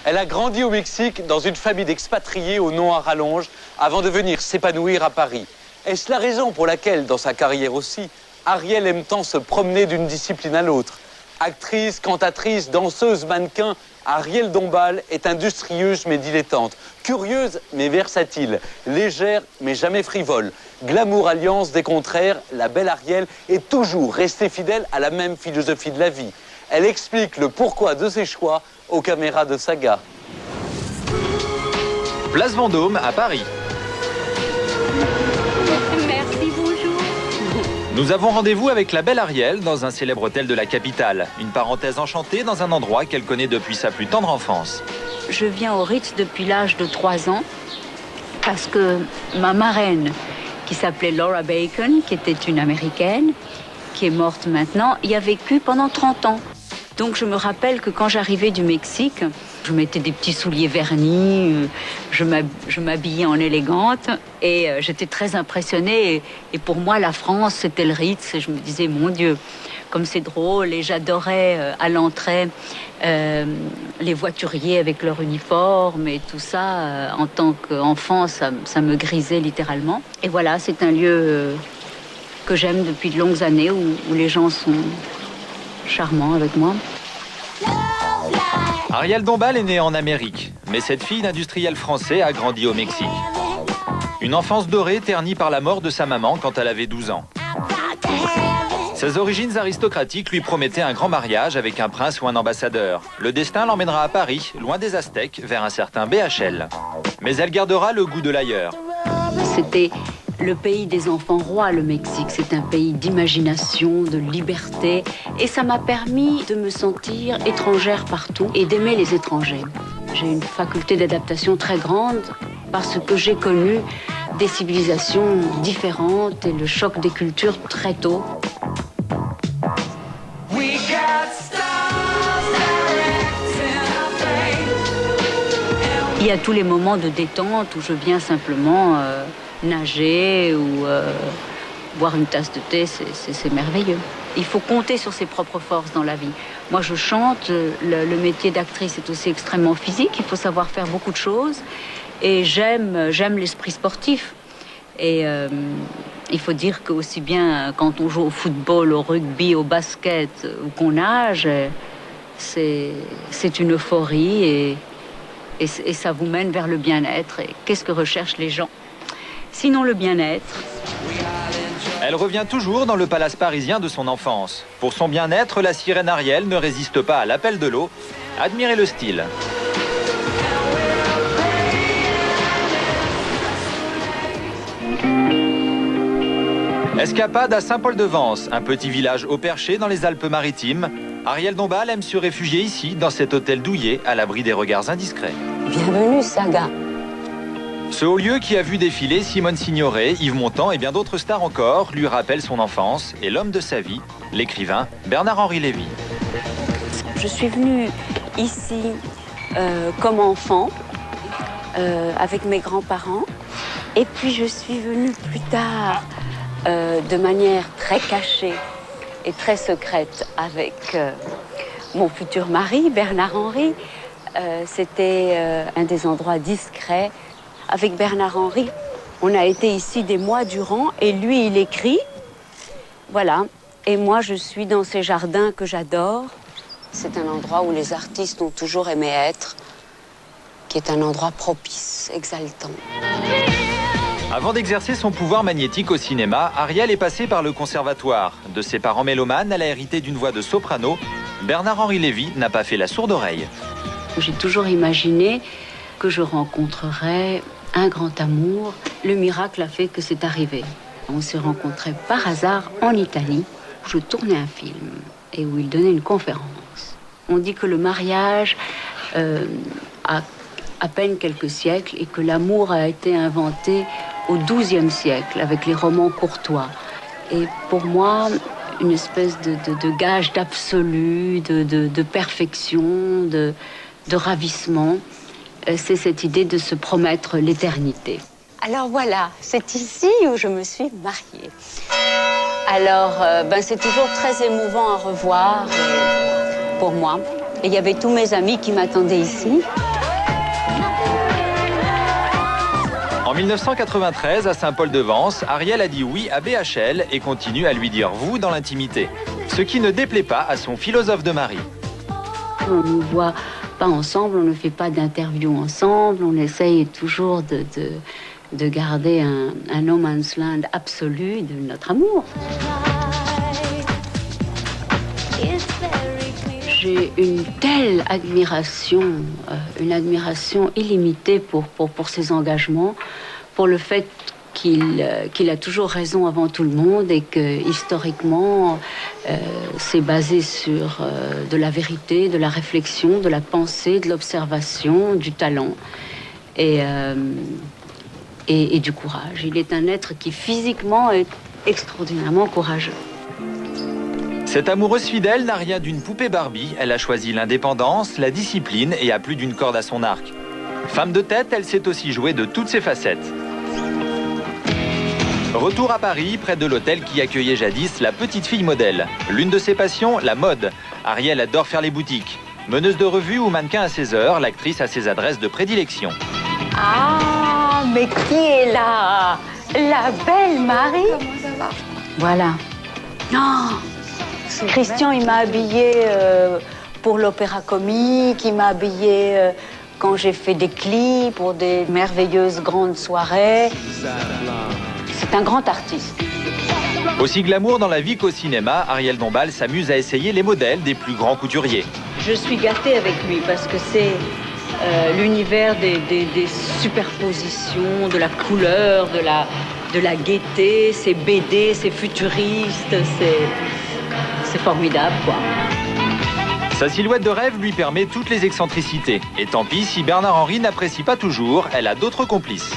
Elle a grandi au Mexique dans une famille d'expatriés au nom à rallonge avant de venir s'épanouir à Paris. Est-ce la raison pour laquelle, dans sa carrière aussi, Ariel aime tant se promener d'une discipline à l'autre? Actrice, cantatrice, danseuse, mannequin, Ariel Dombal est industrieuse mais dilettante, curieuse mais versatile, légère mais jamais frivole. Glamour alliance des contraires, la belle Ariel est toujours restée fidèle à la même philosophie de la vie. Elle explique le pourquoi de ses choix aux caméras de Saga. Place Vendôme à Paris. Merci, bonjour. Nous avons rendez-vous avec la belle Ariel dans un célèbre hôtel de la capitale. Une parenthèse enchantée dans un endroit qu'elle connaît depuis sa plus tendre enfance. Je viens au Ritz depuis l'âge de 3 ans parce que ma marraine, qui s'appelait Laura Bacon, qui était une Américaine, qui est morte maintenant, y a vécu pendant 30 ans. Donc je me rappelle que quand j'arrivais du Mexique, je mettais des petits souliers vernis, je m'habillais en élégante et j'étais très impressionnée. Et pour moi, la France, c'était le Ritz. Et je me disais, mon Dieu, comme c'est drôle. Et j'adorais à l'entrée les voituriers avec leur uniforme et tout ça. En tant qu'enfant, ça me grisait littéralement. Et voilà, c'est un lieu que j'aime depuis de longues années où les gens sont charmants avec moi. Ariel Dombal est née en Amérique, mais cette fille d'industriel français a grandi au Mexique. Une enfance dorée ternie par la mort de sa maman quand elle avait 12 ans. Ses origines aristocratiques lui promettaient un grand mariage avec un prince ou un ambassadeur. Le destin l'emmènera à Paris, loin des Aztèques, vers un certain BHL. Mais elle gardera le goût de l'ailleurs. C'était le pays des enfants rois, le Mexique. C'est un pays d'imagination, de liberté. Et ça m'a permis de me sentir étrangère partout et d'aimer les étrangers. J'ai une faculté d'adaptation très grande parce que j'ai connu des civilisations différentes et le choc des cultures très tôt. Il y a tous les moments de détente où je viens simplement nager ou boire une tasse de thé, c'est merveilleux. Il faut compter sur ses propres forces dans la vie. Moi, je chante, le métier d'actrice est aussi extrêmement physique, il faut savoir faire beaucoup de choses. Et j'aime l'esprit sportif. Et il faut dire que aussi bien quand on joue au football, au rugby, au basket ou qu'on nage, c'est une euphorie et ça vous mène vers le bien-être. Et qu'est-ce que recherchent les gens? Sinon le bien-être. Elle revient toujours dans le palace parisien de son enfance. Pour son bien-être, la sirène Ariel ne résiste pas à l'appel de l'eau. Admirez le style. Escapade à Saint-Paul-de-Vence, un petit village au Perché dans les Alpes-Maritimes. Ariel Dombal aime se réfugier ici, dans cet hôtel douillet, à l'abri des regards indiscrets. Bienvenue, Saga. Ce haut lieu qui a vu défiler Simone Signoret, Yves Montand et bien d'autres stars encore lui rappelle son enfance et l'homme de sa vie, l'écrivain Bernard-Henri Lévy. Je suis venue ici comme enfant, avec mes grands-parents. Et puis je suis venue plus tard de manière très cachée et très secrète avec mon futur mari, Bernard-Henri. C'était un des endroits discrets. Avec Bernard-Henri, on a été ici des mois durant et lui, il écrit. Voilà. Et moi, je suis dans ces jardins que j'adore. C'est un endroit où les artistes ont toujours aimé être, qui est un endroit propice, exaltant. Avant d'exercer son pouvoir magnétique au cinéma, Ariel est passée par le conservatoire. De ses parents mélomanes, elle a hérité d'une voix de soprano. Bernard-Henri Lévy n'a pas fait la sourde oreille. J'ai toujours imaginé que je rencontrerais un grand amour. Le miracle a fait que c'est arrivé. On s'est rencontrés par hasard en Italie, où je tournais un film et où il donnait une conférence. On dit que le mariage a à peine quelques siècles et que l'amour a été inventé au XIIe siècle avec les romans courtois. Et pour moi, une espèce de gage d'absolu, de perfection, de ravissement, c'est cette idée de se promettre l'éternité. Alors voilà, c'est ici où je me suis mariée. Alors, c'est toujours très émouvant à revoir pour moi. Et il y avait tous mes amis qui m'attendaient ici. 1993, à Saint-Paul-de-Vence, Ariel a dit oui à BHL et continue à lui dire vous dans l'intimité. Ce qui ne déplaît pas à son philosophe de mari. On ne nous voit pas ensemble, on ne fait pas d'interview ensemble, on essaye toujours de garder un no man's land absolu de notre amour. J'ai une telle admiration, une admiration illimitée pour ses engagements, pour le fait qu'il a toujours raison avant tout le monde et que historiquement c'est basé sur de la vérité, de la réflexion, de la pensée, de l'observation, du talent et du courage. Il est un être qui physiquement est extraordinairement courageux. Cette amoureuse fidèle n'a rien d'une poupée Barbie. Elle a choisi l'indépendance, la discipline et a plus d'une corde à son arc. Femme de tête, elle sait aussi jouer de toutes ses facettes. Retour à Paris, près de l'hôtel qui accueillait jadis la petite fille modèle. L'une de ses passions, la mode. Ariel adore faire les boutiques. Meneuse de revue ou mannequin à ses heures, l'actrice a ses adresses de prédilection. Ah, mais qui est là? La belle Marie? Comment ça va? Voilà. Non, Christian, il m'a habillée pour l'opéra comique, il m'a habillée quand j'ai fait des clips pour des merveilleuses grandes soirées. C'est un grand artiste. Aussi glamour dans la vie qu'au cinéma, Ariel Dombal s'amuse à essayer les modèles des plus grands couturiers. Je suis gâtée avec lui parce que c'est l'univers des superpositions, de la couleur, de la gaieté, c'est BD, c'est futuriste, c'est formidable, quoi. Sa silhouette de rêve lui permet toutes les excentricités. Et tant pis si Bernard-Henri n'apprécie pas toujours, elle a d'autres complices.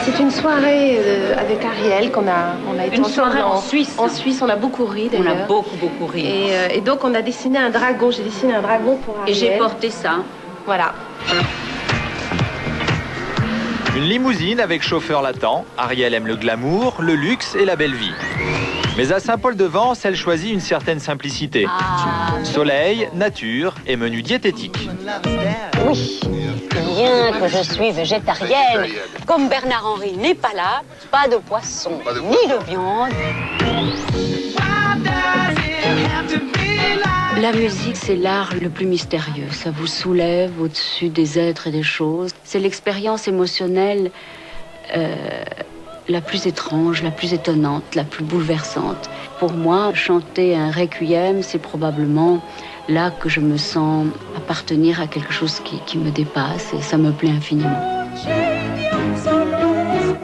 C'est une soirée avec Ariel qu'on a été Une soirée en Suisse. En Suisse, on a beaucoup ri On d'ailleurs. a beaucoup ri. Et donc on a dessiné un dragon. J'ai dessiné un dragon pour Ariel. Et j'ai porté ça. Voilà. Une limousine avec chauffeur latent. Ariel aime le glamour, le luxe et la belle vie. Mais à Saint-Paul-de-Vence, elle choisit une certaine simplicité. Soleil, nature et menu diététique. Oui, bien que je suis végétarienne, comme Bernard-Henri n'est pas là, pas de poisson, ni de viande. La musique, c'est l'art le plus mystérieux. Ça vous soulève au-dessus des êtres et des choses. C'est l'expérience émotionnelle la plus étrange, la plus étonnante, la plus bouleversante. Pour moi, chanter un requiem, c'est probablement là que je me sens appartenir à quelque chose qui me dépasse et ça me plaît infiniment.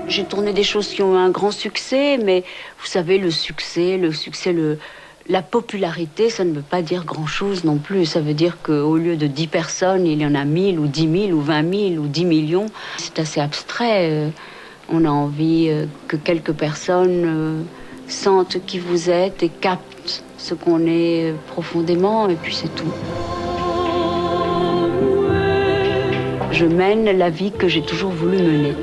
J'ai tourné des choses qui ont eu un grand succès, mais vous savez, le succès, la popularité, ça ne veut pas dire grand-chose non plus. Ça veut dire qu'au lieu de 10 personnes, il y en a 1000 ou 10 000 ou 20 000 ou 10 millions. C'est assez abstrait. On a envie que quelques personnes sentent qui vous êtes et captent ce qu'on est profondément, et puis c'est tout. Je mène la vie que j'ai toujours voulu mener.